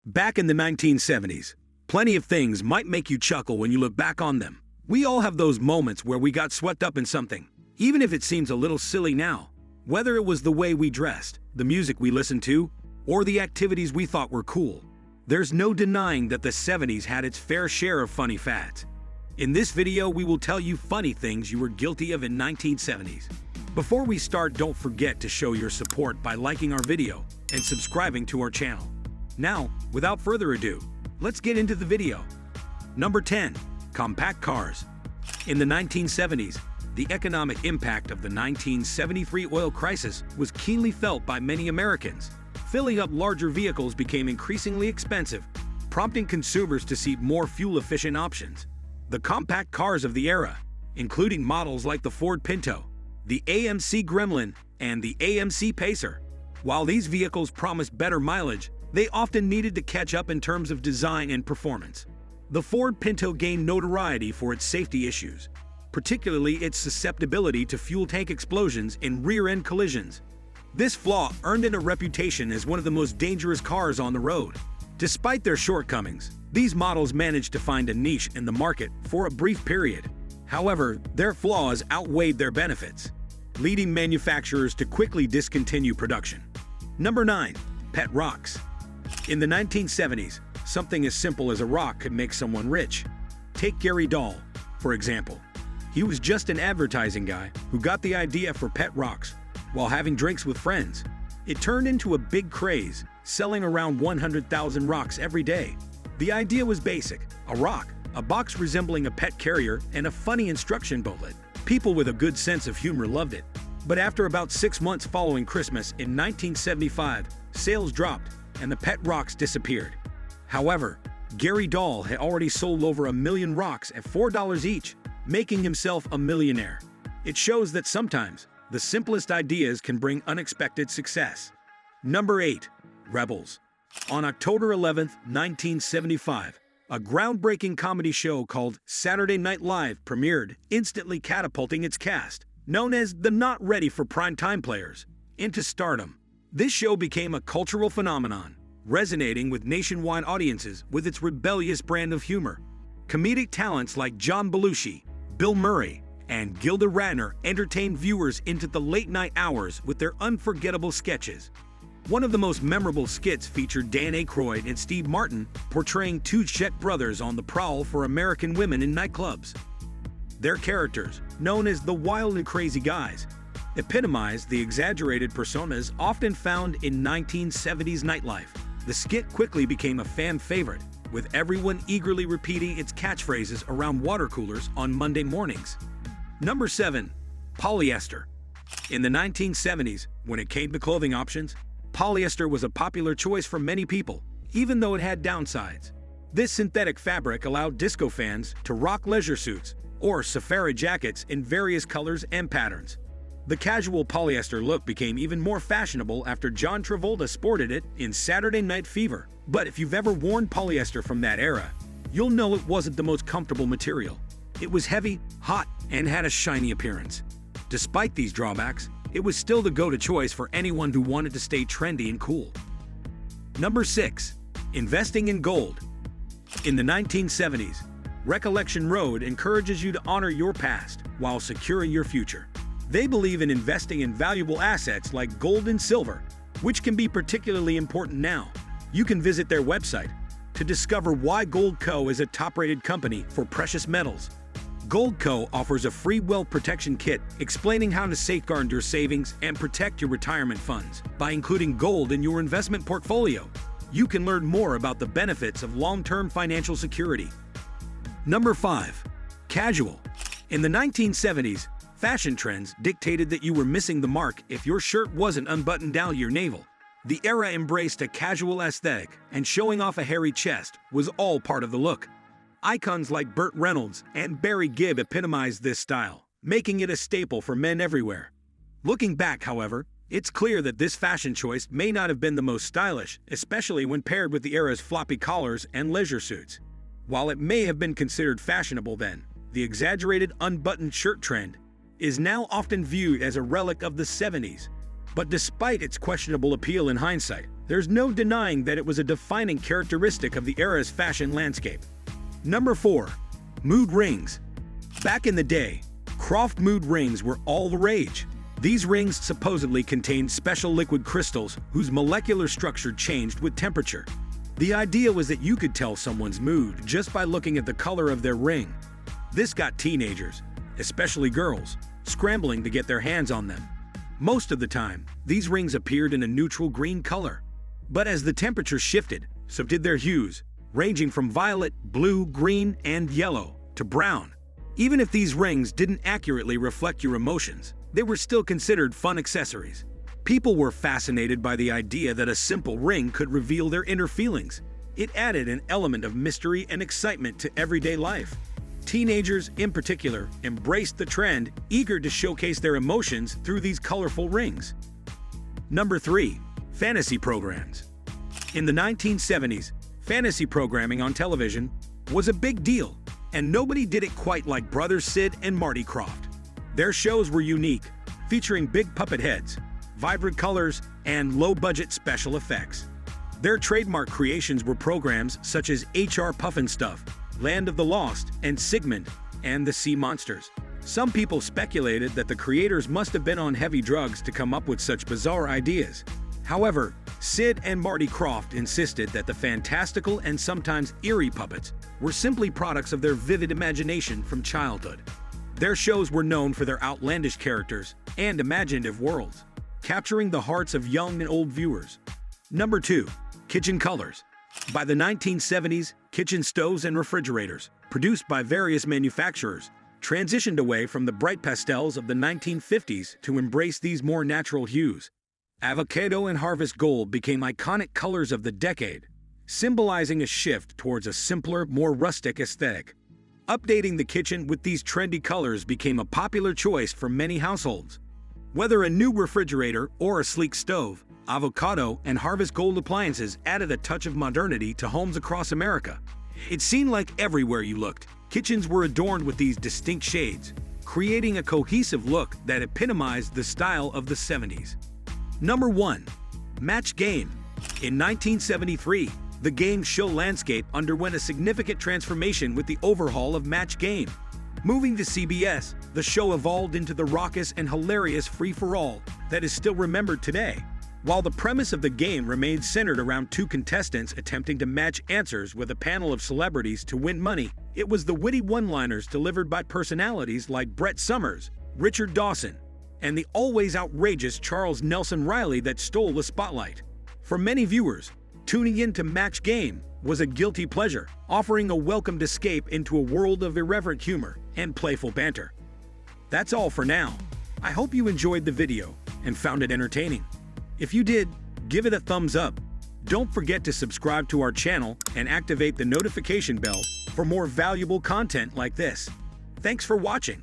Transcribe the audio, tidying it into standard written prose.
Back in the 1970s, plenty of things might make you chuckle when you look back on them. We all have those moments where we got swept up in something, even if it seems a little silly now. Whether it was the way we dressed, the music we listened to, or the activities we thought were cool, there's no denying that the 70s had its fair share of funny fads. In this video, we will tell you funny things you were guilty of in 1970s. Before we start, don't forget to show your support by liking our video and subscribing to our channel. Now, without further ado, let's get into the video. Number 10. Compact cars. In the 1970s, the economic impact of the 1973 oil crisis was keenly felt by many Americans. Filling up larger vehicles became increasingly expensive, prompting consumers to seek more fuel-efficient options. The compact cars of the era, including models like the Ford Pinto, the AMC Gremlin, and the AMC Pacer. While these vehicles promised better mileage, they often needed to catch up in terms of design and performance. The Ford Pinto gained notoriety for its safety issues, particularly its susceptibility to fuel tank explosions and rear-end collisions. This flaw earned it a reputation as one of the most dangerous cars on the road. Despite their shortcomings, these models managed to find a niche in the market for a brief period. However, their flaws outweighed their benefits, leading manufacturers to quickly discontinue production. Number 9. Pet rocks. In the 1970s, something as simple as a rock could make someone rich. Take Gary Dahl, for example. He was just an advertising guy who got the idea for pet rocks while having drinks with friends. It turned into a big craze, selling around 100,000 rocks every day. The idea was basic: a rock, a box resembling a pet carrier, and a funny instruction booklet. People with a good sense of humor loved it. But after about 6 months following Christmas in 1975, sales dropped and the pet rocks disappeared. However, Gary Dahl had already sold over 1 million rocks at $4 each, making himself a millionaire. It shows that sometimes the simplest ideas can bring unexpected success. Number 8. Rebels. On October 11, 1975, a groundbreaking comedy show called Saturday Night Live premiered, instantly catapulting its cast, known as the not ready for primetime players, into stardom. This show became a cultural phenomenon, resonating with nationwide audiences with its rebellious brand of humor. Comedic talents like John Belushi, Bill Murray, and Gilda Radner entertained viewers into the late-night hours with their unforgettable sketches. One of the most memorable skits featured Dan Aykroyd and Steve Martin portraying two Chet brothers on the prowl for American women in nightclubs. Their characters, known as the Wild and Crazy Guys, epitomized the exaggerated personas often found in 1970s nightlife. The skit quickly became a fan favorite, with everyone eagerly repeating its catchphrases around water coolers on Monday mornings. Number 7. Polyester. In the 1970s, when it came to clothing options, polyester was a popular choice for many people, even though it had downsides. This synthetic fabric allowed disco fans to rock leisure suits or safari jackets in various colors and patterns. The casual polyester look became even more fashionable after John Travolta sported it in Saturday Night Fever. But if you've ever worn polyester from that era, you'll know it wasn't the most comfortable material. It was heavy, hot, and had a shiny appearance. Despite these drawbacks, it was still the go-to choice for anyone who wanted to stay trendy and cool. Number 6. Investing in gold. In the 1970s, Recollection Road encourages you to honor your past while securing your future. They believe in investing in valuable assets like gold and silver, which can be particularly important now. You can visit their website to discover why Gold Co. is a top-rated company for precious metals. Gold Co. offers a free wealth protection kit explaining how to safeguard your savings and protect your retirement funds. By including gold in your investment portfolio, you can learn more about the benefits of long-term financial security. Number 5. Casual. In the 1970s, fashion trends dictated that you were missing the mark if your shirt wasn't unbuttoned down to your navel. The era embraced a casual aesthetic, and showing off a hairy chest was all part of the look. Icons like Burt Reynolds and Barry Gibb epitomized this style, making it a staple for men everywhere. Looking back, however, it's clear that this fashion choice may not have been the most stylish, especially when paired with the era's floppy collars and leisure suits. While it may have been considered fashionable then, the exaggerated unbuttoned shirt trend is now often viewed as a relic of the 70s. But despite its questionable appeal in hindsight, There's no denying that it was a defining characteristic of the era's fashion landscape. Number 4. Mood rings. Back in the day, Croft mood rings were all the rage. These rings supposedly contained special liquid crystals whose molecular structure changed with temperature. The idea was that you could tell someone's mood just by looking at the color of their ring. This got teenagers, especially girls, scrambling to get their hands on them. Most of the time, these rings appeared in a neutral green color. But as the temperature shifted, so did their hues, ranging from violet, blue, green, and yellow to brown. Even if these rings didn't accurately reflect your emotions, they were still considered fun accessories. People were fascinated by the idea that a simple ring could reveal their inner feelings. It added an element of mystery and excitement to everyday life. Teenagers, in particular, embraced the trend, eager to showcase their emotions through these colorful rings. Number 3. Fantasy programs. In the 1970s, fantasy programming on television was a big deal, and nobody did it quite like Brothers Sid and Marty Krofft. Their shows were unique, featuring big puppet heads, vibrant colors, and low-budget special effects. Their trademark creations were programs such as HR Pufnstuf, Land of the Lost, and Sigmund and the Sea Monsters. Some people speculated that the creators must have been on heavy drugs to come up with such bizarre ideas. However, Sid and Marty Krofft insisted that the fantastical and sometimes eerie puppets were simply products of their vivid imagination from childhood. Their shows were known for their outlandish characters and imaginative worlds, capturing the hearts of young and old viewers. Number 2. Kitchen colors. By the 1970s, kitchen stoves and refrigerators, produced by various manufacturers, transitioned away from the bright pastels of the 1950s to embrace these more natural hues. Avocado and harvest gold became iconic colors of the decade, symbolizing a shift towards a simpler, more rustic aesthetic. Updating the kitchen with these trendy colors became a popular choice for many households. Whether a new refrigerator or a sleek stove, avocado and harvest gold appliances added a touch of modernity to homes across America. It seemed like everywhere you looked, kitchens were adorned with these distinct shades, creating a cohesive look that epitomized the style of the 70s. Number 1. Match Game. In 1973, the game show landscape underwent a significant transformation with the overhaul of Match Game. Moving to CBS, the show evolved into the raucous and hilarious free-for-all that is still remembered today. While the premise of the game remained centered around two contestants attempting to match answers with a panel of celebrities to win money, it was the witty one-liners delivered by personalities like Brett Summers, Richard Dawson, and the always outrageous Charles Nelson Riley that stole the spotlight. For many viewers, tuning in to Match Game was a guilty pleasure, offering a welcomed escape into a world of irreverent humor and playful banter. That's all for now. I hope you enjoyed the video and found it entertaining. If you did, give it a thumbs up. Don't forget to subscribe to our channel and activate the notification bell for more valuable content like this. Thanks for watching.